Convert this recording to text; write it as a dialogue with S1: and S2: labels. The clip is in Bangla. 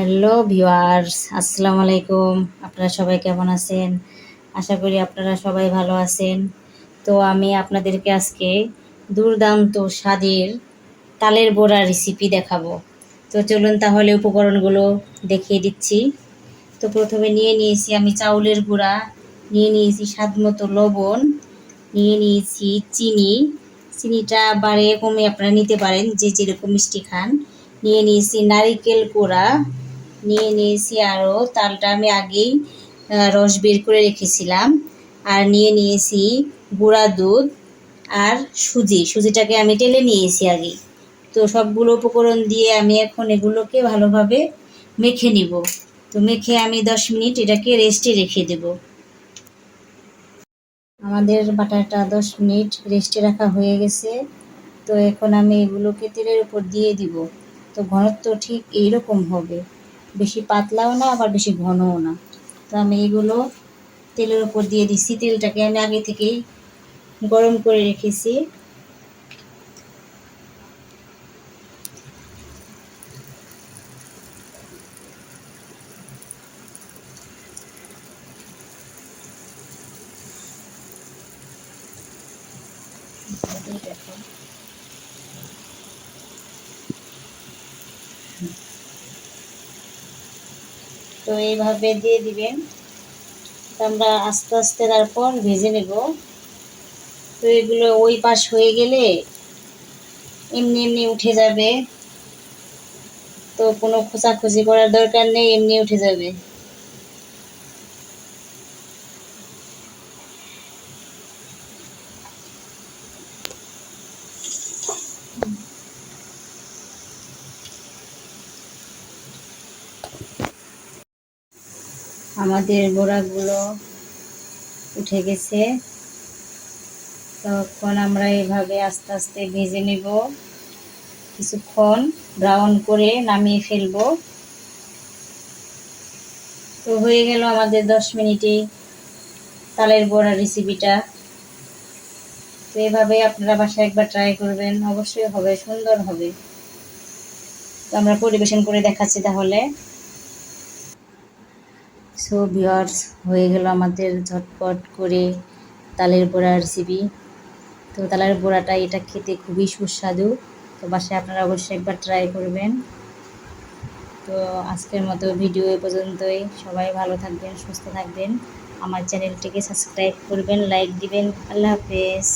S1: হ্যালো ভিউয়ার্স, আসসালামু আলাইকুম। আপনারা সবাই কেমন আছেন? আশা করি আপনারা সবাই ভালো আছেন। তো আমি আপনাদেরকে আজকে দুর্দান্ত স্বাদের তালের বড়া রেসিপি দেখাবো। তো চলুন তাহলে উপকরণগুলো দেখিয়ে দিচ্ছি। তো প্রথমে নিয়ে নিয়েছি আমি চাউলের গুঁড়া, নিয়ে নিয়েছি স্বাদ মতো লবণ, নিয়ে নিয়েছি চিনি। চিনিটা বাড়িয়ে কমে আপনারা নিতে পারেন, যে যেরকম মিষ্টি খান। নিয়ে নিয়েছি নারিকেল কোড়া, নিয়ে নিয়েছি আরও তালটা আমি আগেই রস বের করে রেখেছিলাম। আর নিয়ে নিয়েছি গুঁড়া দুধ আর সুজিটাকে আমি টেলে নিয়েছি আগে। তো সবগুলো উপকরণ দিয়ে আমি এখন এগুলোকে ভালোভাবে মেখে নিব। তো মেখে আমি 10 মিনিট এটাকে রেস্টে রেখে দেব। আমাদের বাটারটা 10 মিনিট রেস্টে রাখা হয়ে গেছে। তো এখন আমি এগুলোকে তেলের উপর দিয়ে দিব। তো ঘনত্ব ঠিক এইরকম হবে, বেশি পাতলাও না আবার বেশি ঘনও না। তো আমি এগুলো তেলের উপর দিয়ে দিচ্ছি। তেলটাকে আমি আগে থেকেই গরম করে রেখেছি। তো এইভাবে দিয়ে দিবেন। তো আমরা আস্তে আস্তে তারপর ভেজে নেব। তো এগুলো ওই পাশ হয়ে গেলে এমনি এমনি উঠে যাবে। তো কোনো খোঁচাখুচি করার দরকার নেই, এমনি উঠে যাবে। আমাদের বড়াগুলো উঠে গেছে। তখন আমরা এভাবে আস্তে আস্তে ভেজে নেব, কিছুক্ষণ ব্রাউন করে নামিয়ে ফেলবো। তো হয়ে গেল আমাদের 10 মিনিটে তালের বড়া রেসিপিটা। তো এভাবে আপনারা বাসায় একবার ট্রাই করবেন, অবশ্যই হবে, সুন্দর হবে। তো আমরা পরিবেশন করে দেখাচ্ছি তাহলে। সো ভিউয়ার্স, হয়ে গেল আমাদের ঝটপট করে তালের বড়া রেসিপি। তো তালের বড়াটা এটা খেতে খুবই সুস্বাদু। তো বাসায় আপনারা অবশ্যই একবার ট্রাই করবেন। তো আজকের মতো ভিডিও এ পর্যন্তই। সবাই ভালো থাকবেন, সুস্থ থাকবেন। আমার চ্যানেলটিকে সাবস্ক্রাইব করবেন, লাইক দিবেন। আল্লাহ হাফেজ।